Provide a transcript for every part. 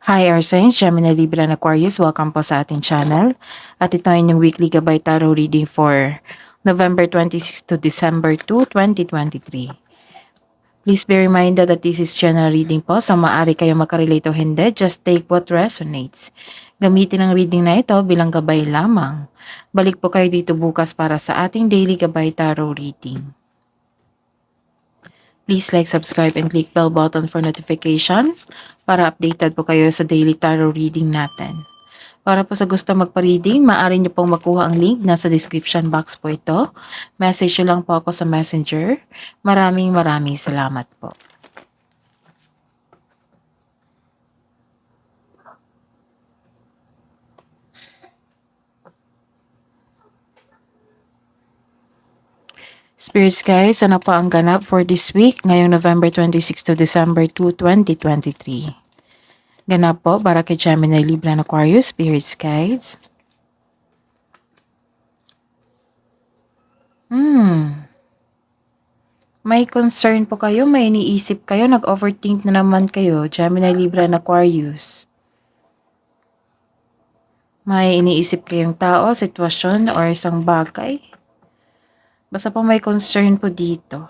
Hi, our Saints, Gemini, Libra, and Aquarius. Welcome po sa ating channel. At ito ay yung weekly Gabay Tarot reading for November 26 to December 2, 2023. Please be reminded that this is general reading po, so maaari kayo makarelate o hindi. Just take what resonates. Gamitin ang reading na ito bilang gabay lamang. Balik po kayo dito bukas para sa ating daily Gabay Tarot reading. Please like, subscribe, and click bell button for notification para updated po kayo sa daily tarot reading natin. Para po sa gusto magpa-reading, maaari niyo pong makuha ang link nasa description box po ito. Message niyo lang po ako sa messenger. Maraming salamat po. Spirits guys, ano po ang ganap for this week ngayong November 26 to December 2, 2023? Ganap po para kay Gemini, Libra, and Aquarius, Spirits guys. May concern po kayo, may iniisip kayo, nag-overthink na naman kayo, Gemini, Libra, and Aquarius. May iniisip kayong tao, sitwasyon, or isang bagay. Basta po may concern po dito.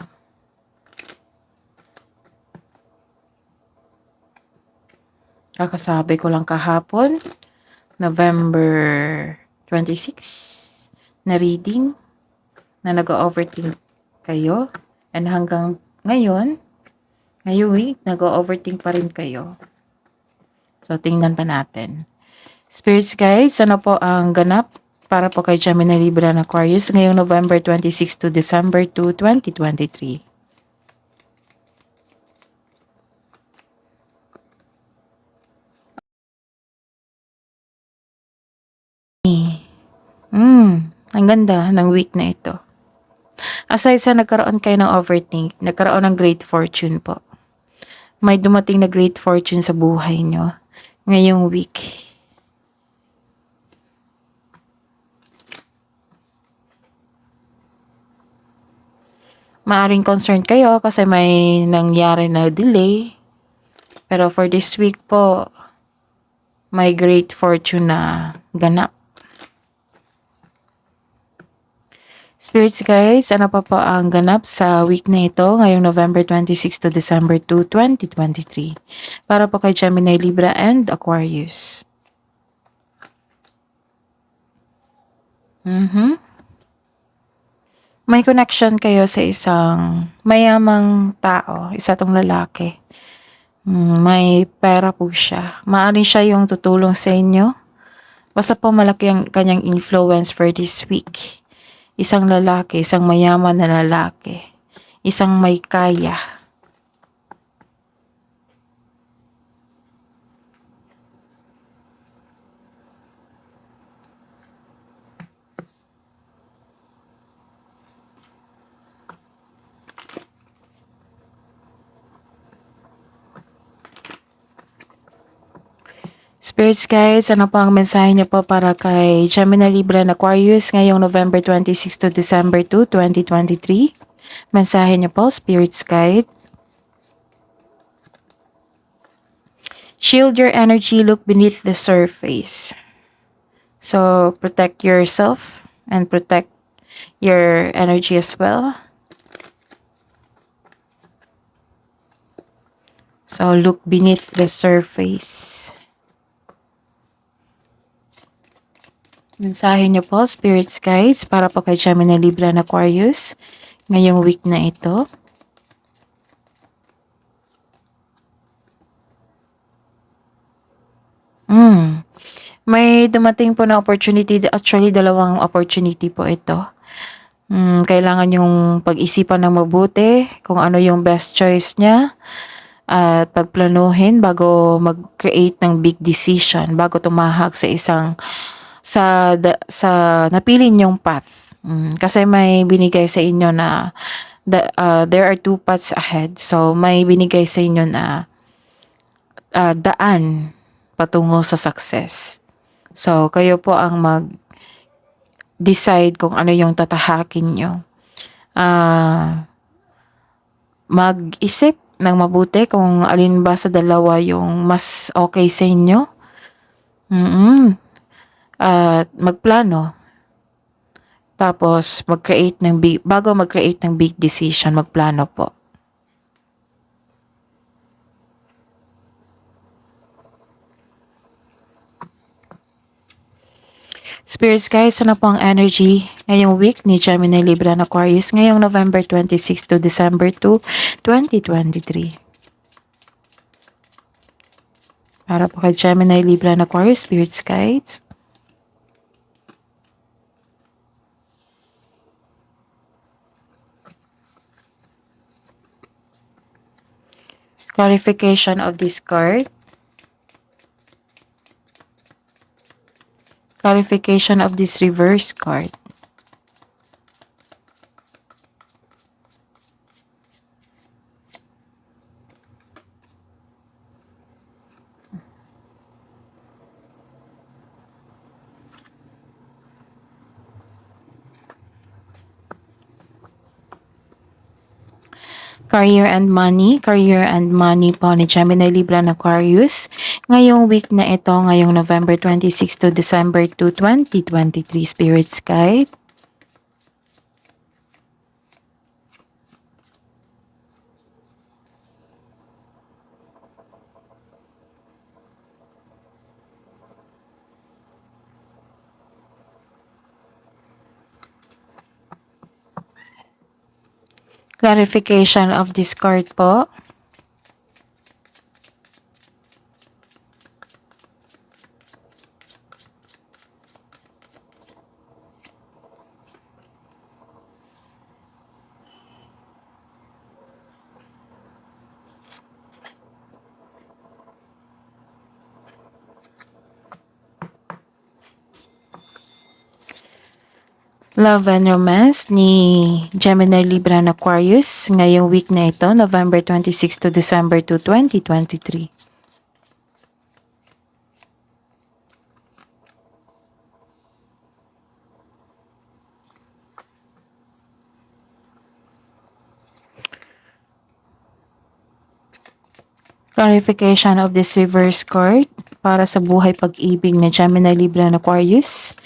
Kakasabi ko lang kahapon, November 26 na reading na nag-overthink kayo. And hanggang ngayong week, nag-overthink pa rin kayo. So, tingnan pa natin. Spirits guys, ano po ang ganap para po kay Gemini, Libra, and Aquarius ngayong November 26 to December 2, 2023? Ang ganda ng week na ito. Aside sa nagkaroon kayo ng overthink, nagkaroon ng great fortune po. May dumating na great fortune sa buhay nyo ngayong week. Maaring concerned kayo kasi may nangyari na delay. Pero for this week po, may great fortune na ganap. Spirits guys, ano pa po ang ganap sa week na ito ngayong November 26 to December 2, 2023? Para po kay Gemini, Libra, and Aquarius. May connection kayo sa isang mayamang tao, isa tong lalaki. May pera po siya. Maaring siya yung tutulong sa inyo. Basta po malaki ang kanyang influence for this week. Isang lalaki, isang mayaman na lalaki. Isang may kaya. Spirits guys, ano po ang mensahe niyo po para kay Gemini, Libra, and Aquarius ngayong November 26 to December 2, 2023? Mensahe niyo po, Spirits guide. Shield your energy, look beneath the surface. So, protect yourself and protect your energy as well. So, look beneath the surface. Mensahe niyo po, Spirits Guides, para po kay Gemini, Libra, and Aquarius ngayong week na ito. May dumating po na opportunity, actually dalawang opportunity po ito. Kailangan yung pag-isipan ng mabuti kung ano yung best choice niya at pagplanuhin bago mag-create ng big decision, bago tumahak sa isang sa napili niyong path. Kasi may binigay sa inyo na there are two paths ahead. So may binigay sa inyo na daan patungo sa success. So kayo po ang mag-decide kung ano yung tatahakin nyo. Mag-isip ng mabuti kung alin ba sa dalawa yung mas okay sa inyo. At magplano. Tapos bago mag-create ng big decision, magplano po. Spirits guys, ano po ang energy ngayong week ni Gemini, Libra, and Aquarius ngayong November 26 to December 2, 2023? Para po kay Gemini, Libra, and Aquarius, Spirits guides. Clarification of this card. Clarification of this reverse card. Career and money. Career and money po ni Gemini, Libra, and Aquarius. Ngayong week na ito, ngayong November 26 to December 2, 2023, Spirits Guide. Clarification of this card po. Love and Romance ni Gemini, Libra, and Aquarius ngayong week na ito, November 26 to December 2, 2023. Clarification of this reverse card para sa buhay pag-ibig ni Gemini, Libra, and Aquarius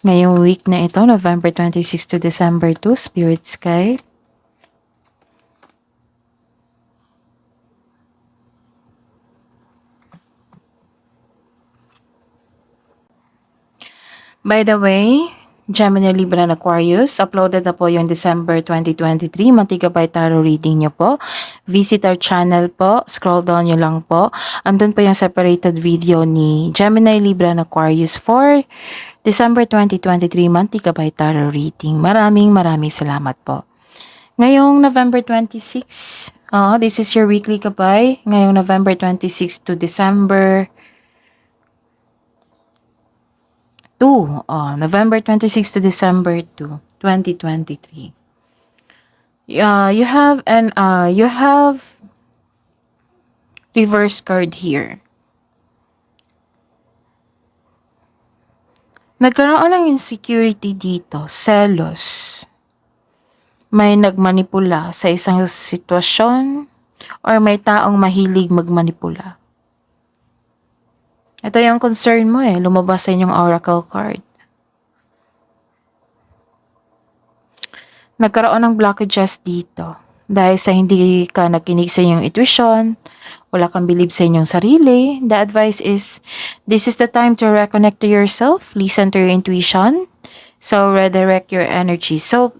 ngayong week na ito, November 26 to December 2, Spirit Sky. By the way, Gemini, Libra, and Aquarius, uploaded na po yung December 2023 multi-gigabyte tarot reading nyo po. Visit our channel po, scroll down nyo lang po. Andun po yung separated video ni Gemini, Libra, and Aquarius for December 2023 multi-gigabyte tarot reading. Maraming salamat po. Ngayong November 26, this is your weekly gabay. Ngayong November 26 to December 2, November 26 to December 2, 2023. You have reverse card here. Nagkaroon ng insecurity dito, selos. May nagmanipula sa isang sitwasyon or may taong mahilig magmanipula. Ito yung concern mo lumabas sa inyong oracle card. Nagkaroon ng blockages dito dahil sa hindi ka nakinig sa inyong intuition, wala kang believe sa inyong sarili. The advice is, this is the time to reconnect to yourself, listen to your intuition, so redirect your energy. So,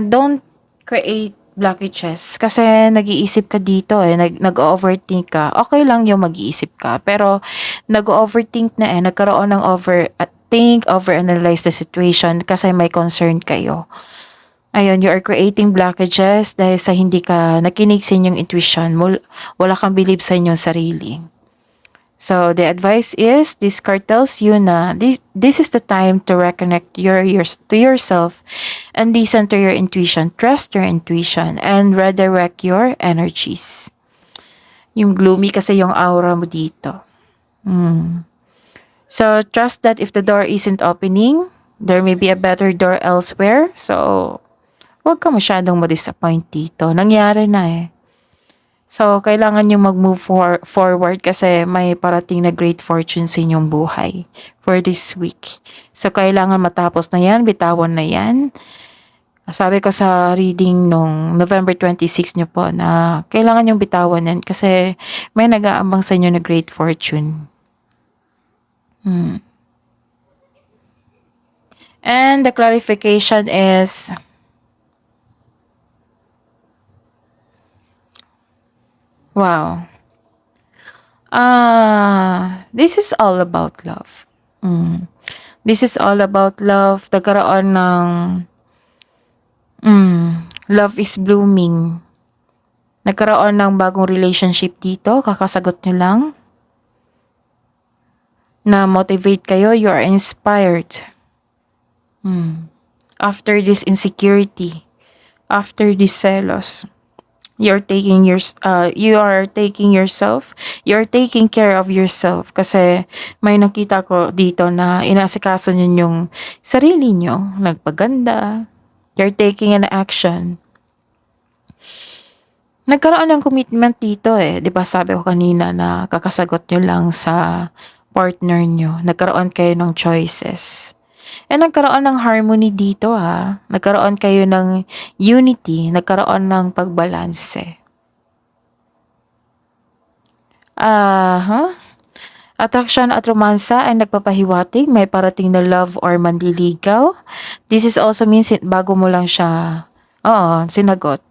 don't create blockages kasi nag-iisip ka dito nag-overthink ka. Okay lang yung mag-iisip ka, pero nag-overthink na nagkaroon ng overanalyze the situation kasi may concern kayo. Ayun, you are creating blockages dahil sa hindi ka nakinig sa inyong intuition, wala kang believe sa inyong sarili. So, the advice is, this card tells you na this is the time to reconnect to yourself and listen to your intuition. Trust your intuition and redirect your energies. Yung gloomy kasi yung aura mo dito. So, trust that if the door isn't opening, there may be a better door elsewhere. So, huwag ka masyadong ma-disappoint dito. Nangyari na So, kailangan niyo mag-move forward kasi may parating na great fortune sa inyong buhay for this week. So, kailangan matapos na yan, bitawan na yan. Sabi ko sa reading nung November 26 niyo po na kailangan yung bitawan yan kasi may nag-aambang sa inyo na great fortune. And the clarification is, wow. This is all about love. This is all about love. Nagkaroon ng love is blooming. Nagkaroon ng bagong relationship dito. Kakasagot nyo lang. Na-motivate kayo. You are inspired. After this insecurity. After this jealous. You are taking yourself. You are taking care of yourself. Kasi may nakita ko dito na inasikaso nyo yung sarili nyo. Nagpaganda. You're taking an action. Nagkaroon ng commitment dito eh. 'Di ba sabi ko kanina na kakasagot nyo lang sa partner nyo. Nagkaroon kayo ng choices. And nagkaroon ng harmony dito ha. Nagkaroon kayo ng unity. Nagkaroon ng pagbalanse. Attraction at romansa ay nagpapahiwatig. May parating na love or manliligaw. This is also means bago mo lang siya, sinagot.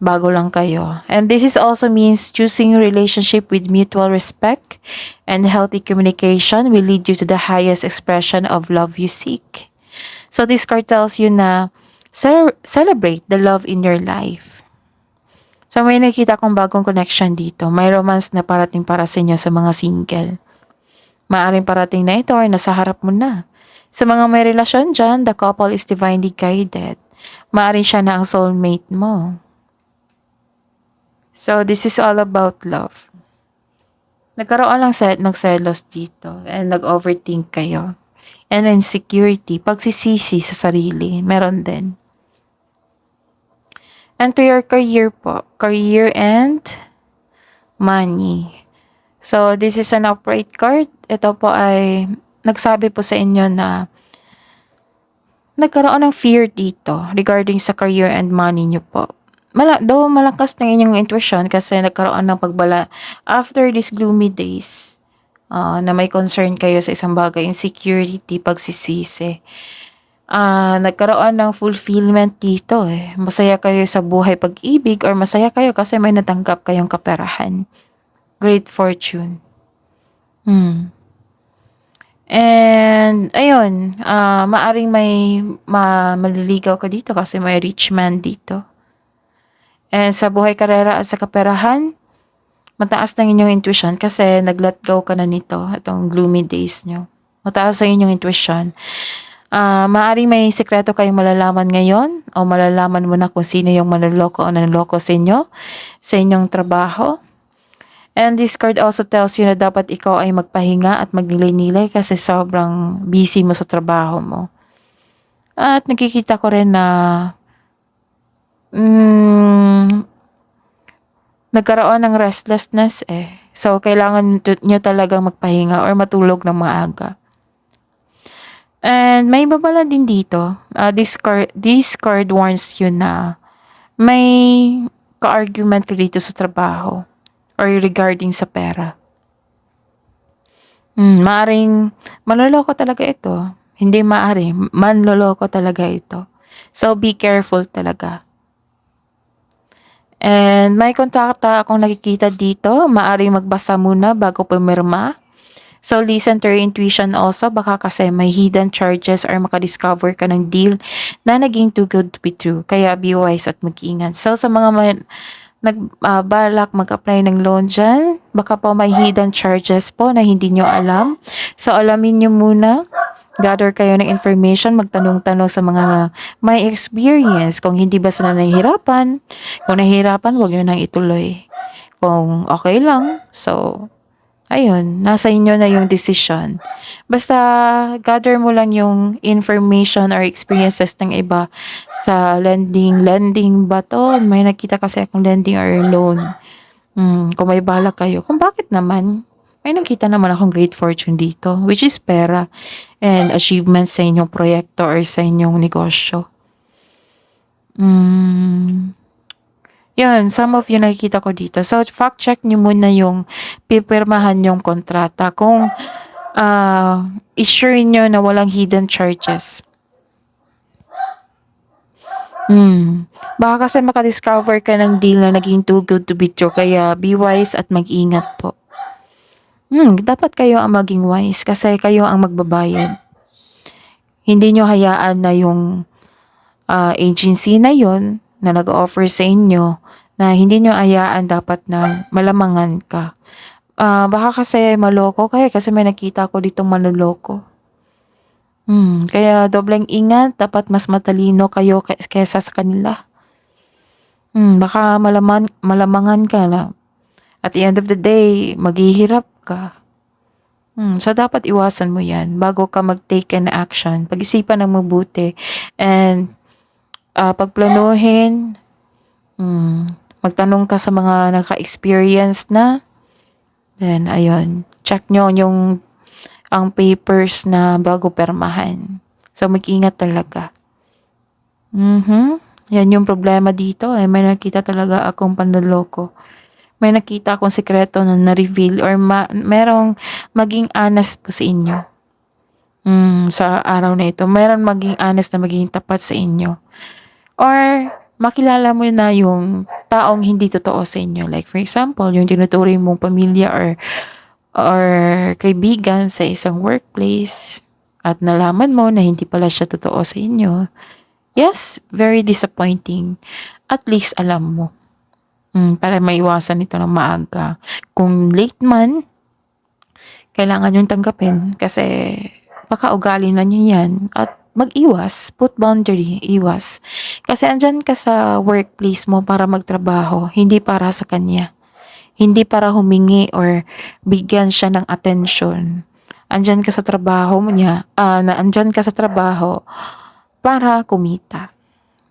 Bago lang kayo. And this is also means choosing a relationship with mutual respect and healthy communication will lead you to the highest expression of love you seek. So this card tells you na celebrate the love in your life. So may nakita kong bagong connection dito. May romance na parating para sa inyo sa mga single. Maaring parating na ito or nasa harap mo na. Sa mga may relasyon dyan, the couple is divinely guided. Maaring siya na ang soulmate mo. So, this is all about love. Nagkaroon lang ng selos dito and nag-overthink kayo. And insecurity, pagsisisi sa sarili, meron din. And to your career po, career and money. So, this is an upright card. Ito po ay nagsabi po sa inyo na nagkaroon ng fear dito regarding sa career and money nyo po. Though malakas ng inyong intuition kasi nagkaroon ng pagbala after these gloomy days na may concern kayo sa isang bagay, insecurity, pagsisisi. Nagkaroon ng fulfillment dito eh. Masaya kayo sa buhay pag-ibig or masaya kayo kasi may natanggap kayong kaperahan. Great fortune. And, ayun, maaring may maliligaw ka dito kasi may rich man dito. And sa buhay karera at sa kaperahan, mataas ng inyong intuition kasi nag-let go ka na nito, itong gloomy days nyo. Mataas ang inyong intuition. Maaring may sekreto kayong malalaman ngayon o malalaman mo na kung sino yung manloloko o nanloloko sa inyo, sa inyong trabaho. And this card also tells you na dapat ikaw ay magpahinga at magnilay-nilay kasi sobrang busy mo sa trabaho mo. At nakikita ko rin na nagkaroon ng restlessness eh. So, kailangan nyo talagang magpahinga or matulog ng maaga. And may babala din dito. This card warns you na may ka-argument ka dito sa trabaho or regarding sa pera. Maaring manloloko talaga ito. Hindi maaring, manloloko talaga ito. So, be careful talaga. And may kontakta akong nakikita dito. Maaring magbasa muna bago pumirma. So, listen to your intuition also. Baka kasi may hidden charges or makadiscover ka ng deal na naging too good to be true. Kaya be wise at mag-ingat. So, sa mga nagbalak mag-apply ng loan dyan, baka po may hidden charges po na hindi nyo alam. So, alamin nyo muna. Gather kayo ng information, magtanong-tanong sa mga may experience. Kung hindi ba sila nahihirapan, kung nahihirapan, huwag nyo nang ituloy. Kung okay lang, so, ayun, nasa inyo na yung decision. Basta, gather mo lang yung information or experiences ng iba sa lending ba to? May nakita kasi akong lending or loan. Kung may balak kayo, kung bakit naman, may nakita naman akong great fortune dito, which is pera and achievements sa inyong proyekto or sa inyong negosyo. Yun, some of you nakikita ko dito. So, fact check nyo muna yung pipirmahan yung kontrata. Kung i-sure nyo na walang hidden charges. Baka kasi makadiscover ka ng deal na naging too good to be true. Kaya be wise at mag-ingat po. Dapat kayo ang maging wise kasi kayo ang magbabayad. Hindi nyo hayaan na yung agency na yon na nag-offer sa inyo na hindi nyo hayaan dapat na malamangan ka. Baka kasi maloko kayo kasi may nakita ko ditong manloloko. Kaya dobleng ingat, dapat mas matalino kayo kesa sa kanila. Baka malamangan ka na. At the end of the day, maghihirap ka. So dapat iwasan mo yan bago ka mag-take an action. Pag-isipan ng mabuti. And pagplanuhin, magtanong ka sa mga naka-experience na. Then, ayun, check nyo ang papers na bago permahan. So, mag-ingat talaga. Yan yung problema dito. May nakita talaga akong panloloko. May nakita akong sekreto na na-reveal or merong maging honest po sa inyo. Sa araw na ito. Meron maging honest na maging tapat sa inyo. Or, makilala mo na yung taong hindi totoo sa inyo. Like, for example, yung tinuturing mong pamilya or kaibigan sa isang workplace at nalaman mo na hindi pala siya totoo sa inyo. Yes, very disappointing. At least alam mo. Para maiwasan ito ng maaga. Kung late man, kailangan yung tanggapin kasi baka ugali na niya yan at mag-iwas, put boundary, iwas. Kasi andyan ka sa workplace mo para magtrabaho, hindi para sa kanya. Hindi para humingi or bigyan siya ng attention. Andyan ka sa trabaho mo niya, andyan ka sa trabaho para kumita.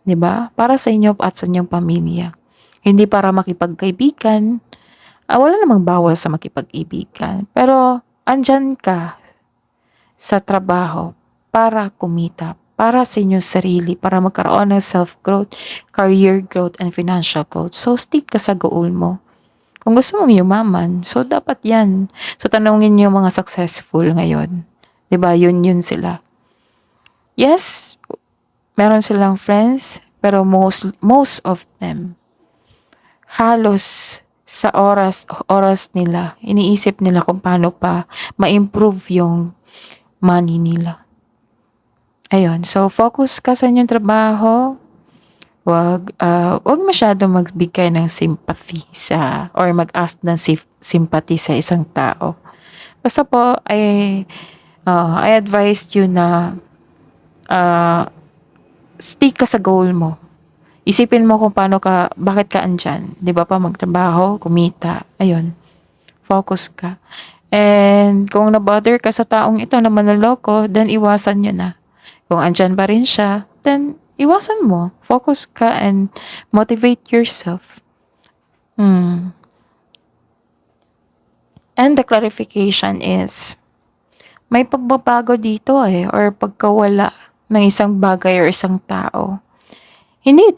'Di ba? Para sa inyo at sa inyong pamilya. Hindi para makipagkaibigan. Wala namang bawal sa makipag-ibigan. Pero andyan ka sa trabaho para kumita, para sa inyong sarili, para magkaroon ng self-growth, career growth, and financial growth. So, stick ka sa goal mo. Kung gusto mong yumaman, so dapat yan. So, tanongin niyo mga successful ngayon. 'Di ba? Yun sila. Yes, meron silang friends, pero most of them, halos sa oras nila, iniisip nila kung paano pa ma-improve yung money nila. Ayun, so focus ka sa inyong trabaho. Wag masyado magbigay ng sympathy or mag-ask ng sympathy sa isang tao. Basta po, I advise you na stick ka sa goal mo. Isipin mo kung bakit ka andyan. Di ba pa magtrabaho, kumita, ayun. Focus ka. And kung na-bother ka sa taong ito na manloloko, then iwasan nyo na. Kung andyan pa rin siya, then iwasan mo. Focus ka and motivate yourself. And the clarification is, may pagbabago dito or pagkawala ng isang bagay or isang tao. Hindi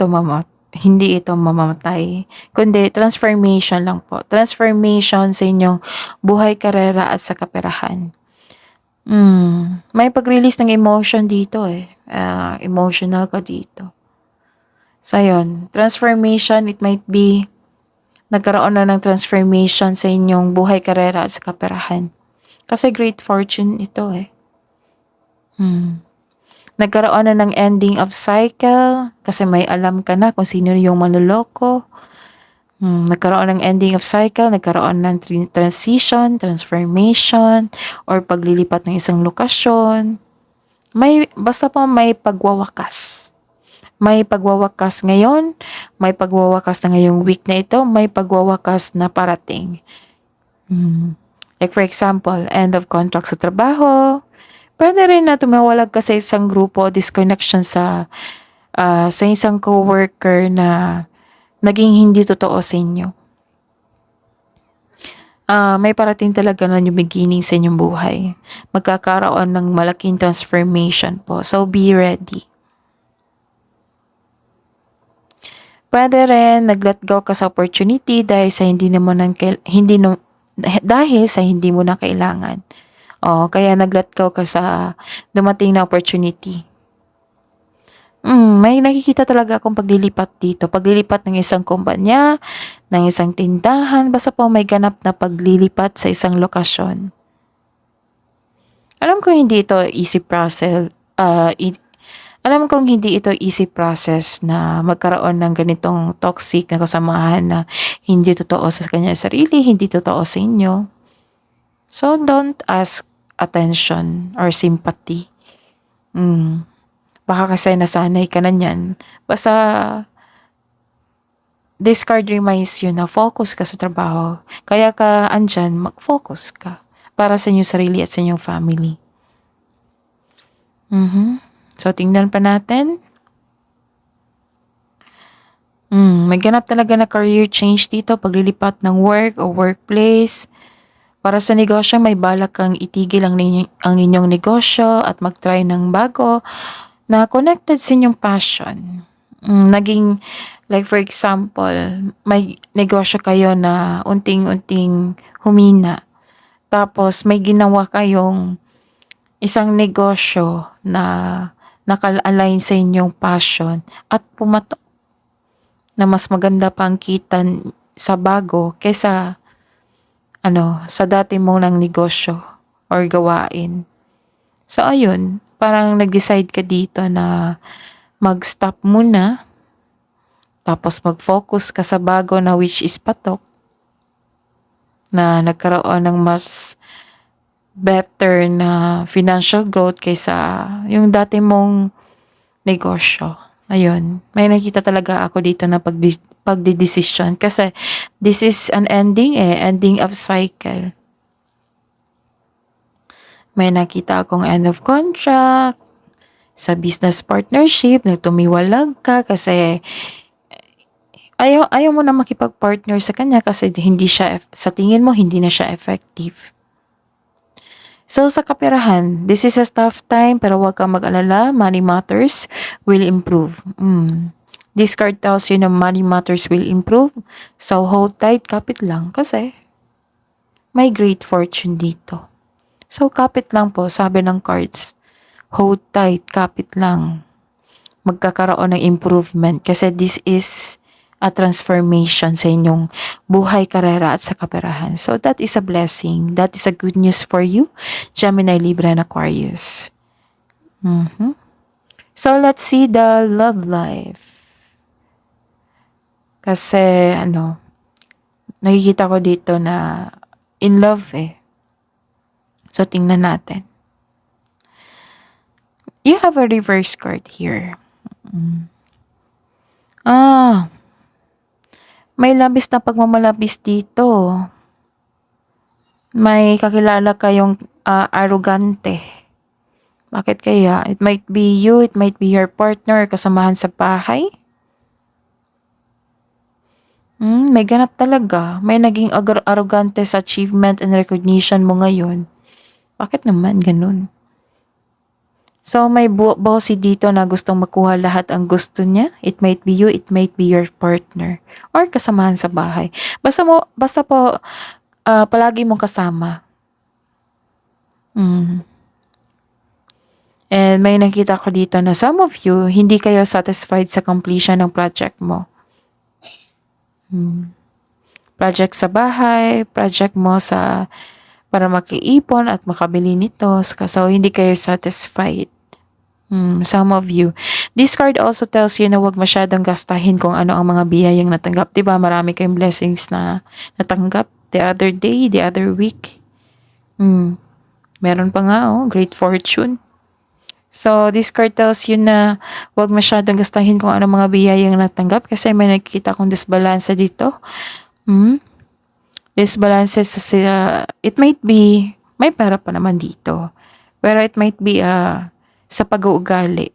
ito mamamatay, kundi transformation lang po. Transformation sa inyong buhay, karera at sa kaperahan. May pag-release ng emotion dito emotional ka dito. So yun, transformation, it might be nagkaroon na ng transformation sa inyong buhay, karera at sa kaperahan. Kasi great fortune ito Nagkaroon na ng ending of cycle kasi may alam ka na kung sino yung manloloko. Nagkaroon ng ending of cycle, nagkaroon ng transition, transformation, or paglilipat ng isang lokasyon. Basta po may pagwawakas. May pagwawakas ngayon, may pagwawakas na ngayong week na ito, may pagwawakas na parating. Like for example, end of contract sa trabaho. Pwede rin na tumawalag ka sa isang grupo, disconnection sa isang coworker na naging hindi totoo sa inyo. May parating talaga na new beginning sa inyong buhay. Magkakaroon ng malaking transformation po. So, be ready. Puwede rin nag-let go ka sa opportunity dahil sa hindi mo na kailangan. Kaya nag-let go ka sa dumating na opportunity. May nakikita talaga akong paglilipat dito. Paglilipat ng isang kumpanya, ng isang tindahan, basta po may ganap na paglilipat sa isang lokasyon. Alam ko hindi ito easy process, alam kong hindi ito easy process na magkaroon ng ganitong toxic na kasamahan na hindi totoo sa kanya sarili, hindi totoo sa inyo. So, don't ask attention or sympathy. Baka kasi nasanay ka na niyan. Basta, this card reminds you na focus ka sa trabaho. Kaya ka andyan, mag-focus ka para sa inyong sarili at sa inyong family. So, tingnan pa natin. May ganap talaga na career change dito, paglilipat ng work o workplace. Para sa negosyo, may balak kang itigil ang inyong negosyo at mag-try ng bago na connected sa inyong passion. Naging, like for example, may negosyo kayo na unting-unting humina. Tapos may ginawa kayong isang negosyo na naka-align sa inyong passion at pumatok na mas maganda pa ang kita sa bago kaysa sa dati mong ng negosyo or gawain. So ayun, parang nag-decide ka dito na mag-stop muna, tapos mag-focus ka sa bago na which is patok, na nagkaroon ng mas better na financial growth kaysa yung dati mong negosyo. Ayun, may nakita talaga ako dito na pagdidesisyon kasi this is an ending of cycle. May nakita akong end of contract sa business partnership, tumiwalag ka kasi ayaw mo na makipag-partner sa kanya kasi hindi siya, sa tingin mo hindi na siya effective. So sa kaperahan, this is a tough time pero huwag kang mag-alala, money matters will improve. This card tells you na money matters will improve. So hold tight, kapit lang kasi may great fortune dito. So kapit lang po, sabi ng cards. Hold tight, kapit lang. Magkakaroon ng improvement kasi this is a transformation sa inyong buhay, karera at sa kaperahan. So that is a blessing. That is a good news for you, Gemini, Libra, and Aquarius. So let's see the love life. Kasi nakikita ko dito na in love So tingnan natin. You have a reverse card here. May labis na pagmamalabis dito. May kakilala kayong arrogante. Bakit kaya? It might be you, it might be your partner, kasamahan sa bahay. May ganap talaga. May naging arrogante sa achievement and recognition mo ngayon. Bakit naman ganun? So, may bossy dito na gustong makuha lahat ang gusto niya. It might be you, it might be your partner. Or kasamahan sa bahay. Basta po, palagi mong kasama. And may nakita ko dito na some of you, hindi kayo satisfied sa completion ng project mo. Project sa bahay, project mo para makiipon at makabili nito. So, hindi kayo satisfied. Some of you. This card also tells you na huwag masyadong gastahin kung ano ang mga biyayang natanggap. Diba? Marami kayong blessings na natanggap the other day, the other week. Meron pa nga, great fortune. So, this card tells you na huwag masyadong gastahin kung ano mga biyayang natanggap kasi may nakikita akong disbalance dito. Disbalances it might be, may pera pa naman dito. Pero it might be sa pag-uugali.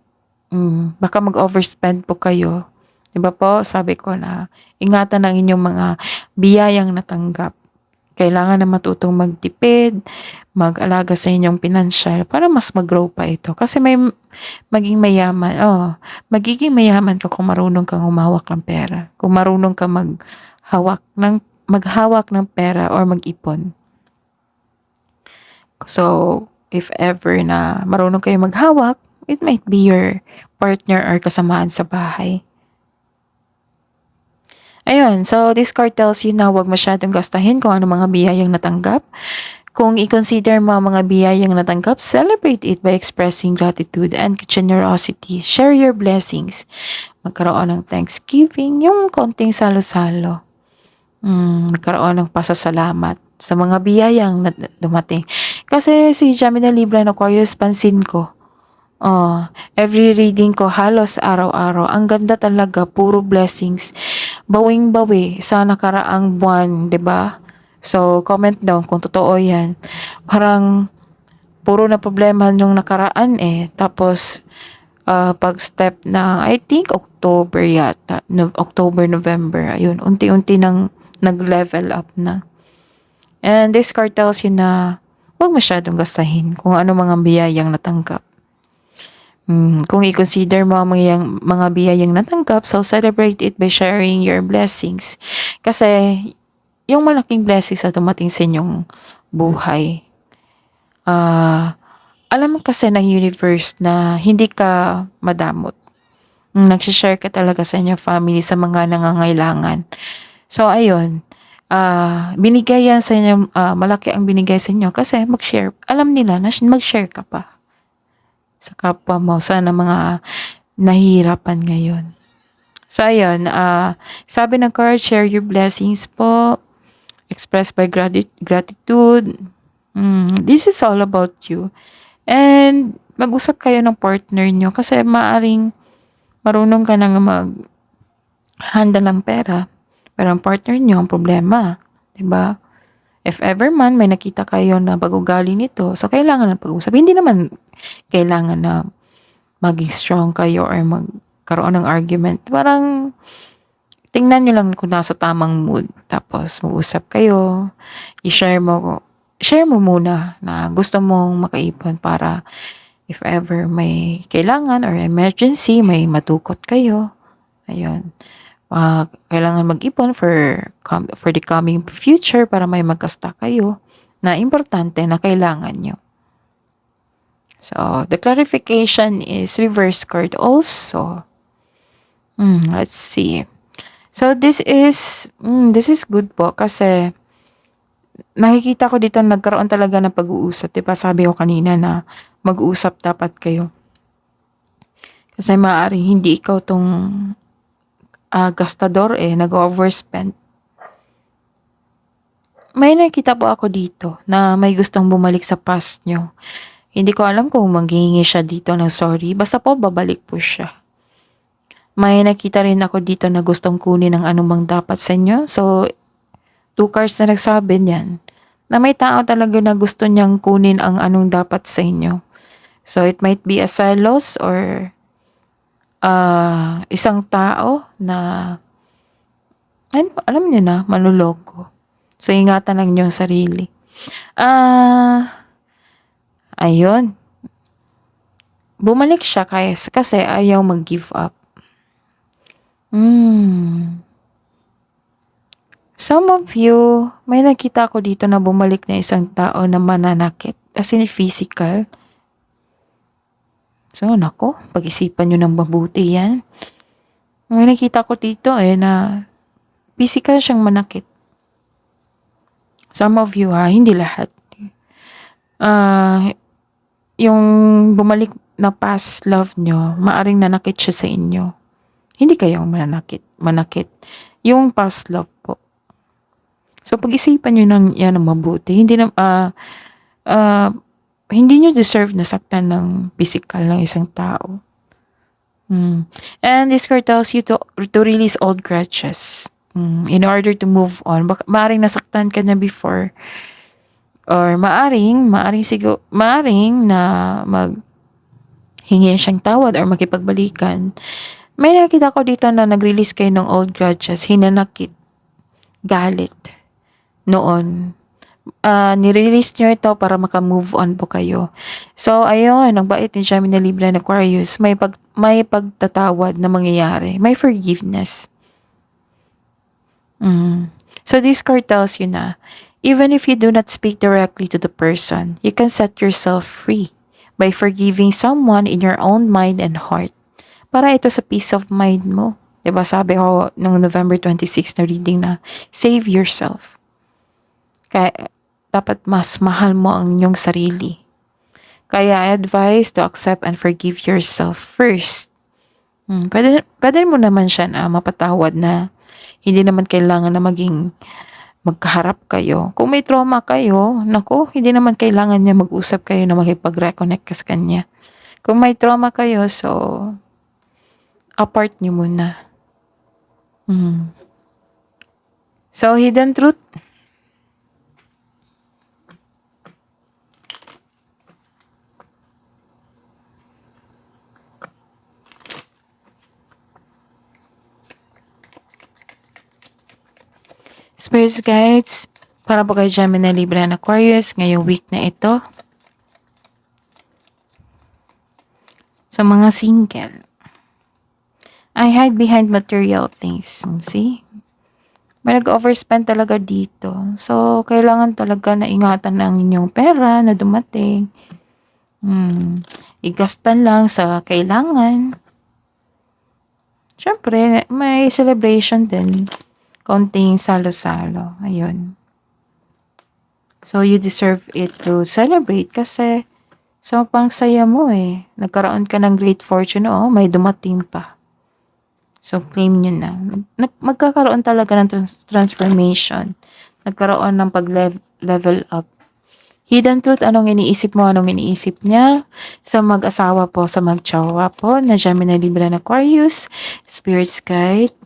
Baka mag-overspend po kayo. Diba po, sabi ko na ingatan ang inyong mga biyayang natanggap. kailangan na matutong magtipid, mag-alaga sa inyong pinansyal para mas mag-grow pa ito. Kasi magiging mayaman ka kung marunong kang humawak ng pera. Kung marunong kang maghawak ng pera or mag-ipon. So, if ever na marunong kayo maghawak, it might be your partner or kasamaan sa bahay. Ayun, so this card tells you na huwag masyadong gastahin kung ano mga biyayang natanggap. Kung i-consider mo ang mga biyayang natanggap, celebrate it by expressing gratitude and generosity. Share your blessings. Magkaroon ng Thanksgiving, yung konting salo-salo. Magkaroon ng pasasalamat sa mga biyayang dumating. Kasi si Gemini, Libra, and Aquarius, pansin ko, every reading ko halos araw-araw, ang ganda talaga, puro blessings. Bawing-bawi sa nakaraang buwan, 'di ba? So, comment down kung totoo 'yan. Parang puro na problema nung nakaraan Tapos pag step na I think October yata, October, November, ayun, unti-unti nang nag-level up na. And this card tells you na huwag masyadong gastahin kung ano mga biyayang natanggap. Kung i-consider mo ang mga biyayang natanggap, so celebrate it by sharing your blessings. Kasi yung malaking blessings na dumating sa inyong buhay, alam mo kasi ng universe na hindi ka madamot. Nagsishare ka talaga sa inyong family, sa mga nangangailangan. So ayun, binigay yan sa inyo, malaki ang binigay sa inyo kasi mag-share. Alam nila na mag-share ka pa sa kapwa mo, sa mga nahihirapan ngayon. So ayun, sabi ng card, share your blessings po, express by gratitude. This is all about you. And mag-usap kayo ng partner nyo kasi maaring marunong ka nang mag-handle ng pera, pero ang partner nyo ang problema, 'di ba? If ever man may nakita kayo na pag-ugali nito, so kailangan ng pag-usap. Hindi naman kailangan na maging strong kayo or magkaroon ng argument. Parang tingnan nyo lang kung nasa tamang mood. Tapos mag-usap kayo, share mo muna na gusto mong makaipon para if ever may kailangan or emergency, may matukot kayo. Ayun. Kailangan mag-ipon for the coming future para may magkasta kayo na importante na kailangan nyo. So, the clarification is reverse card also. Let's see. So, this is good po kasi nakikita ko dito nagkaroon talaga ng pag-uusap. Diba sabi ko kanina na mag-uusap dapat kayo. Kasi maaaring hindi ikaw tong gastador nag-overspend. May nakita po ako dito na may gustong bumalik sa past nyo. Hindi ko alam kung maghihingi siya dito ng sorry. Basta po babalik po siya. May nakita rin ako dito na gustong kunin ng anumang dapat sa inyo. So, 2 cards na nagsabi niyan na may tao talaga na gusto niyang kunin ang anong dapat sa inyo. So, it might be a selos or isang tao na alam niyo na, manloloko. So, ingatan lang niyo ang sarili. Ayun. Bumalik siya kasi ayaw mag-give up. Some of you, may nakita ko dito na bumalik na isang tao na mananakit. As in physical. So, nako, pag-isipan nyo ng mabuti yan. May nakita ko dito na physical siyang manakit. Some of you hindi lahat. Yung bumalik na past love nyo, maaring nanakit siya sa inyo. Hindi kayong manakit. Yung past love po. So, pag-isipan nyo yan ng mabuti. Hindi nyo deserve na saktan ng physical ng isang tao. And this card tells you to release old grudges. In order to move on. Maaring nasaktan ka na before. Or maaring na maghingi siyang tawad or makipagbalikan. May nakita ko dito na nag-release kayo ng old grudges, hinanakit, galit noon. nire-release nyo ito para maka-move on po kayo. So, ayun, ang bait ni Gemini, Libra, and Aquarius, may pagtatawad na mangyayari. May forgiveness. So, this card tells you na, even if you do not speak directly to the person, you can set yourself free by forgiving someone in your own mind and heart. Para ito sa peace of mind mo. 'Di ba sabi ko nung November 26 na reading na, save yourself. Kaya dapat mas mahal mo ang inyong sarili. Kaya I advise to accept and forgive yourself first. Pwede mo naman siya na mapatawad na hindi naman kailangan na maging magkaharap kayo. Kung may trauma kayo, naku, hindi naman kailangan niya mag-usap kayo na makipag-reconnect ka sa kanya. Kung may trauma kayo, so apart niyo muna. So, hidden truth. Spirits guides, para po kay Gemini, Libra, and Aquarius, ngayong week na ito. Sa mga single, I hide behind material things. See? May nag-overspend talaga dito. So, kailangan talaga na ingatan ng inyong pera na dumating. Igastan lang sa kailangan. Siyempre, may celebration din. Konting salo-salo. Ayun. So, you deserve it to celebrate kasi so, pang saya mo eh. Nagkaroon ka ng great fortune, may dumating pa. So, claim nyo na. Magkakaroon talaga ng transformation. Nagkaroon ng pag-level up. Hidden truth, anong iniisip mo, anong iniisip niya? Sa mag-asawa po, sa mag-tsawa po, na Gemini, Libra, and Aquarius, Spirits Guide.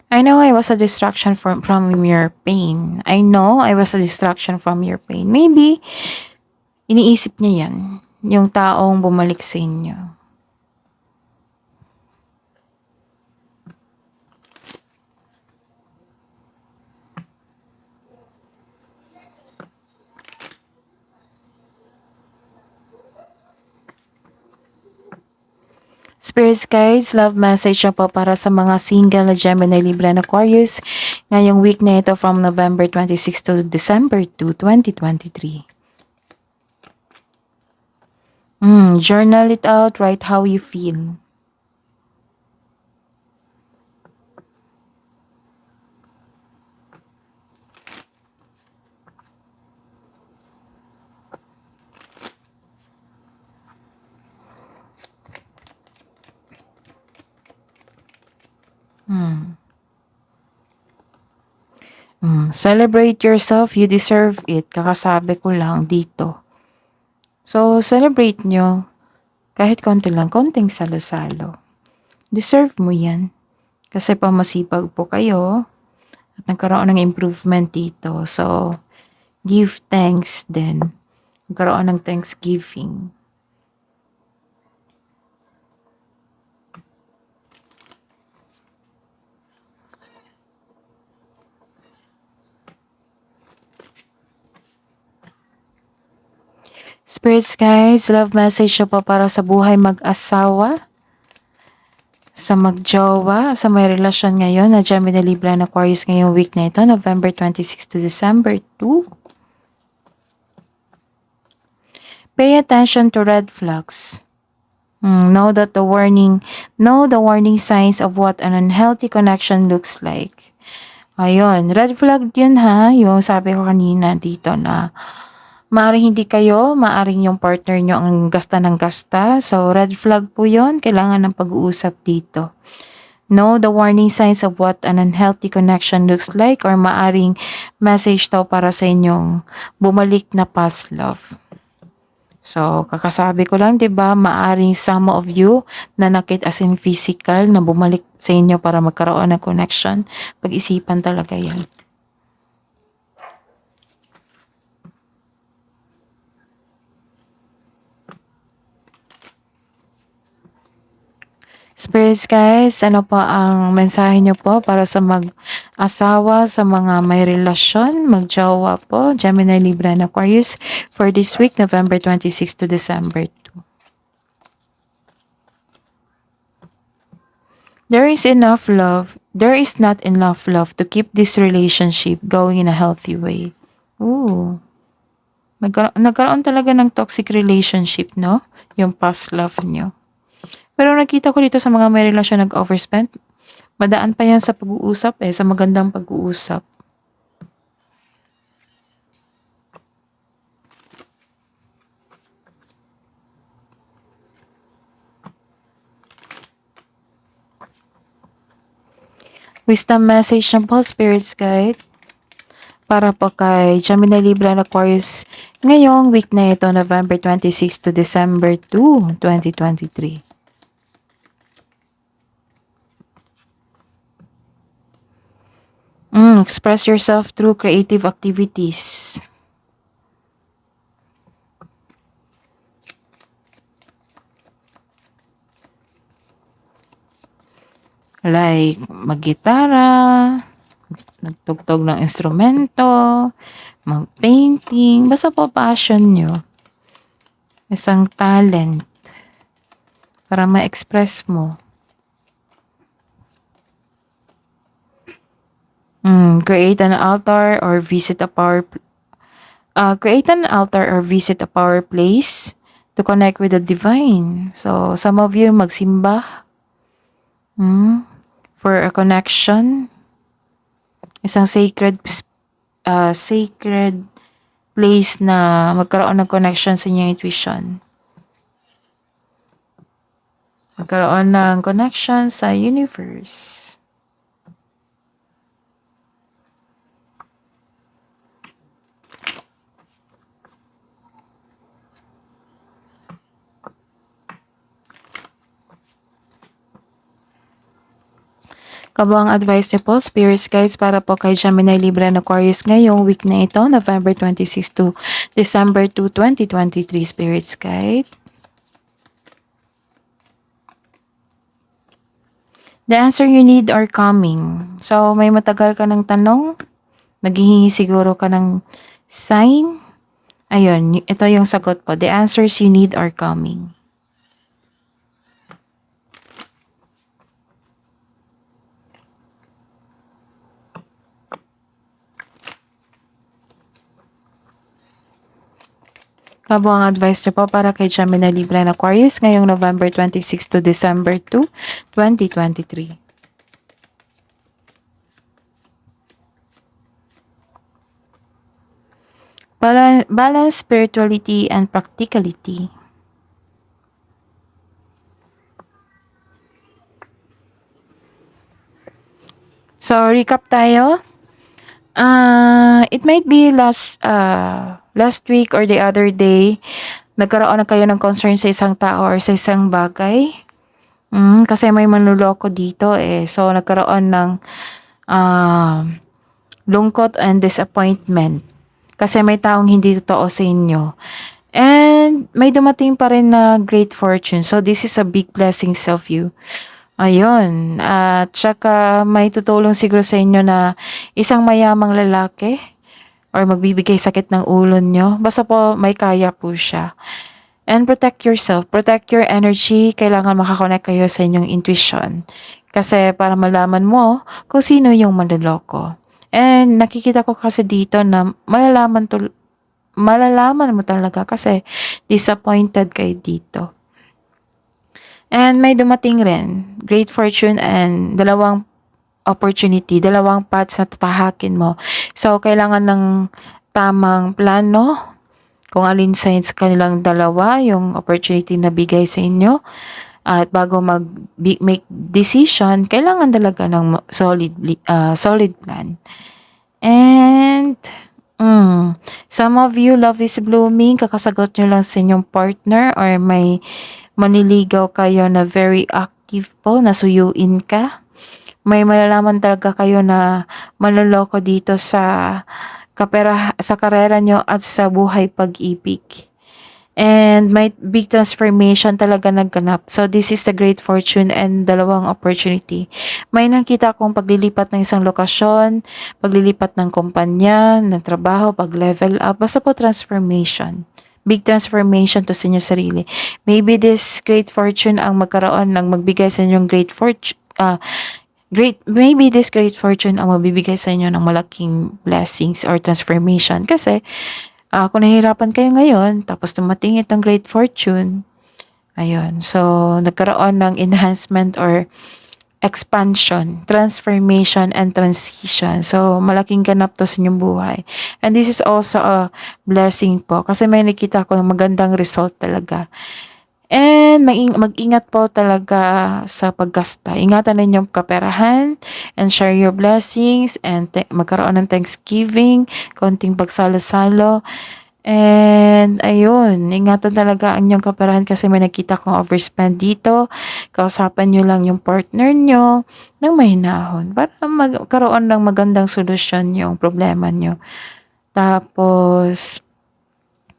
I know I was a distraction from your pain. I know I was a distraction from your pain. Maybe, iniisip niya yan. Yung taong bumalik sa inyo. Spirits guides, love message na po para sa mga single na Gemini, Libra, and Aquarius ngayong week na ito from November 26 to December 2, 2023. Journal it out, write how you feel. Celebrate yourself, you deserve it. Kakasabi ko lang dito. So, celebrate nyo. Kahit konti lang, konting salo-salo. Deserve mo yan. Kasi pamasipag po kayo at nagkaroon ng improvement dito. So, give thanks din. Nagkaroon ng Thanksgiving. Spirits guys, love message po para sa buhay mag-asawa, sa magjowa, sa may relasyon ngayon na Gemini, Libra, and Aquarius ngayong week na ito, November 26 to December 2. Pay attention to red flags. Know the warning signs of what an unhealthy connection looks like. Ayun, red flag yun ha, yung sabi ko kanina dito na maaaring hindi kayo, maaaring yung partner nyo ang gasta ng gasta. So, red flag po yun. Kailangan ng pag-uusap dito. Know the warning signs of what an unhealthy connection looks like or maaaring message daw para sa inyong bumalik na past love. So, kakasabi ko lang, 'di ba, maaring some of you nanakit as in physical na bumalik sa inyo para magkaroon ng connection. Pag-isipan talaga 'yan. Spirits guys, ano po ang mensahe niyo po para sa mag-asawa, sa mga may relasyon, mag-jowa po, Gemini, Libra, and Aquarius for this week, November 26 to December 2. There is enough love. There is not enough love to keep this relationship going in a healthy way. Ooh. Nagkaroon talaga ng toxic relationship, no? Yung past love nyo. Pero nakita ko dito sa mga may relasyon nag-overspend, madaan pa yan sa pag-uusap sa magandang pag-uusap. Wisdom message ng po, Spirits Guide. Para po kay Gemini, Libra, and Aquarius ngayong week na ito, November 26 to December 2, 2023. Express yourself through creative activities. Like maggitara, nagtugtog ng instrumento, mag-painting, basta po passion nyo. Isang talent para ma-express mo. Create an altar or visit a power place to connect with the divine. So, some of you magsimba for a connection. Isang sacred place na magkaroon ng connection sa inyong intuition. Magkaroon ng connection sa universe. Kabuang advice niyo po, Spirits Guides, para po kay Gemini, Libra, and Aquarius ngayong week na ito, November 26 to December 2, 2023, Spirits Guide. The answer you need are coming. So, may matagal ka ng tanong, naghihingi siguro ka ng sign. Ayun, ito yung sagot po. The answers you need are coming. Kabuang advice niyo po para kay Gemini, Libra, and Aquarius ngayong November 26 to December 2, 2023. Balance spirituality and practicality. So, recap tayo. It might be last week or the other day, nagkaroon na kayo ng concern sa isang tao or sa isang bagay. Kasi may manluloko dito So, nagkaroon ng lungkot and disappointment. Kasi may taong hindi totoo sa inyo. And may dumating pa rin na great fortune. So, this is a big blessing of you. Ayun. At saka may tutulong siguro sa inyo na isang mayamang lalaki or magbibigay sakit ng ulo nyo. Basta po may kaya po siya. And protect yourself. Protect your energy. Kailangan makakonect kayo sa inyong intuition. Kasi para malaman mo kung sino yung manloloko. And nakikita ko kasi dito na malalaman mo talaga kasi disappointed kayo dito. And may dumating rin, great fortune and dalawang opportunity, dalawang paths na tatahakin mo. So, kailangan ng tamang plano kung alin sa kanilang dalawa, yung opportunity na bigay sa inyo. At bago make decision, kailangan talaga ng solid plan. And some of you, love is blooming, kakasagot nyo lang sa inyong partner or may maniligaw kayo na very active po, nasuyuin ka. May malalaman talaga kayo na manloloko dito sa karera nyo at sa buhay pag-ibig. And may big transformation talaga nagganap. So, this is the great fortune and dalawang opportunity. May nakita akong paglilipat ng isang lokasyon, paglilipat ng kumpanya, ng trabaho, pag-level up, basta po transformation. Big transformation to sa inyong sarili. Maybe this great fortune ang magkaroon ng magbigay sa inyong maybe this great fortune ang mabibigay sa inyo ng malaking blessings or transformation. Kasi, kung nahihirapan kayo ngayon, tapos dumating itong great fortune, ayun. So, nagkaroon ng enhancement or expansion, transformation, and transition. So, malaking ganap to sa inyong buhay. And this is also a blessing po kasi may nakita ko ng magandang result talaga. And mag-ingat po talaga sa paggasta. Ingatan ninyo yung kaperahan and share your blessings and magkaroon ng Thanksgiving, konting pagsalo-salo. And ayun, ingatan talaga ang inyong kaperahan kasi may nakita kong overspend dito. Kausapan nyo lang yung partner nyo ng mahinahon para magkaroon ng magandang solusyon yung problema nyo. Tapos,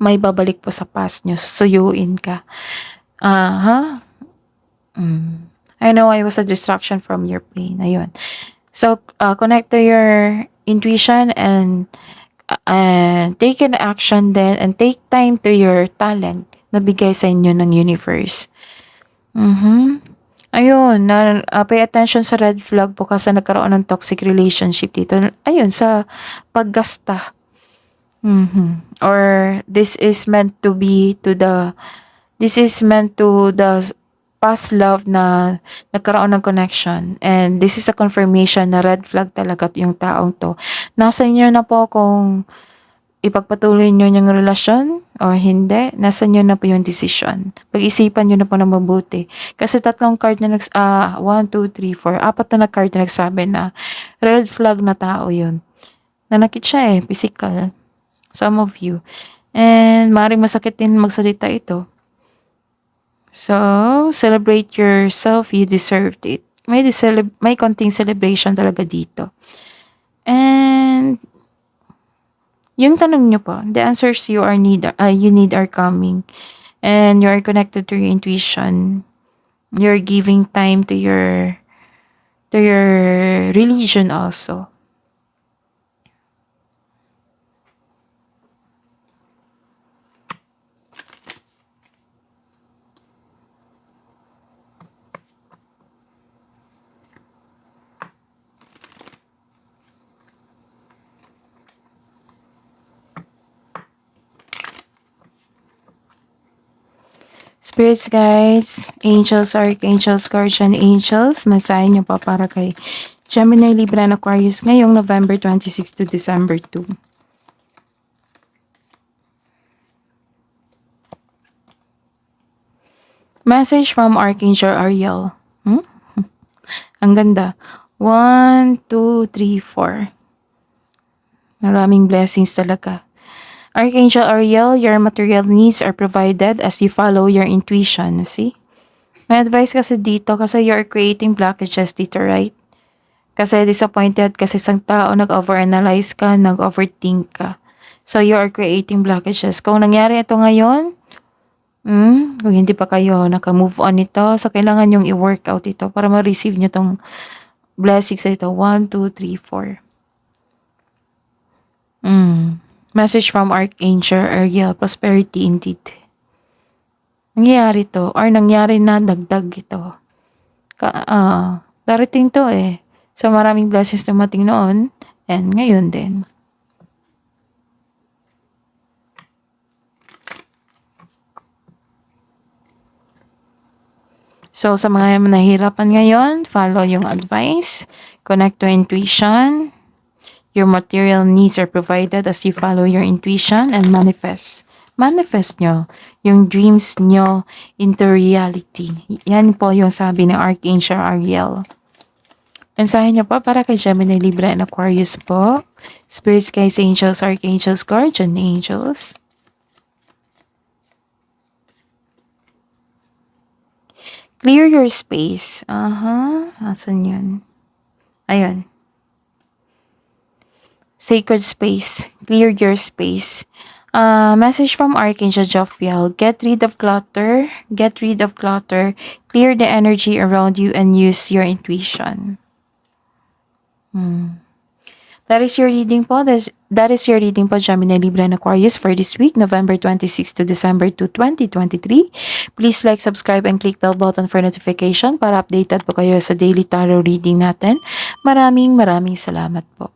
may babalik po sa past nyo, susuyuin ka. I know I was a distraction from your pain. Ayun. So, connect to your intuition and take an action then and take time to your talent na bigay sa inyo ng universe. Ayun, pay attention sa red flag po kasi nagkaroon ng toxic relationship dito. Ayun, sa paggasta. Or this is meant to the past love na nagkaroon ng connection. And this is a confirmation na red flag talaga yung taong to. Nasa inyo na po kung ipagpatuloy nyo yung relasyon or hindi. Nasa inyo na po yung decision. Pag-isipan nyo na po na mabuti. Kasi tatlong card na 1, 2, 3, 4, apat na card na nagsabi na red flag na tao yun. Nanakit siya physical. Some of you. And maaaring masakit din magsalita ito. So, celebrate yourself. You deserved it. May konting celebration talaga dito. And, yung tanong nyo po, the answers you need are coming. And you are connected to your intuition. You're giving time to your religion also. Spirits, guides, angels, archangels, guardian angels, mensahe niyo po para kay Gemini, Libra, and Aquarius ngayong November 26 to December 2. Message from Archangel Ariel. Ang ganda. 1, 2, 3, 4. Maraming blessings talaga. Archangel Ariel, your material needs are provided as you follow your intuition. See? May advice kasi dito kasi you're creating blockages dito, right? Kasi disappointed kasi isang tao, nag-overanalyze ka, nag-overthink ka. So, you are creating blockages. Kung nangyari ito ngayon, kung hindi pa kayo naka-move on ito, so kailangan yung i-work out ito para ma-receive nyo tong blessings ito. 1, 2, 3, 4. Message from Archangel Ariel, prosperity indeed. Nangyari to, or nangyari na, dagdag ito. Darating to So, maraming blessings dumating noon, and ngayon din. So, sa mga nahihirapan ngayon, follow yung advice, connect to intuition, your material needs are provided as you follow your intuition and manifest. Manifest nyo yung dreams nyo into reality. Yan po yung sabi ng Archangel Ariel. Mensahe nyo po para kay Gemini, Libra, and Aquarius po. Spirits, guides, angels, archangels, guardian angels. Clear your space. Asan yun? Ayun. Sacred space. Clear your space. Message from Archangel Jophiel. Get rid of clutter. Get rid of clutter. Clear the energy around you and use your intuition. That is your reading po. That is your reading po, Gemini, Libra, and Aquarius for this week, November 26 to December 2, 2023. Please like, subscribe, and click bell button for notification para updated po kayo sa daily tarot reading natin. Maraming salamat po.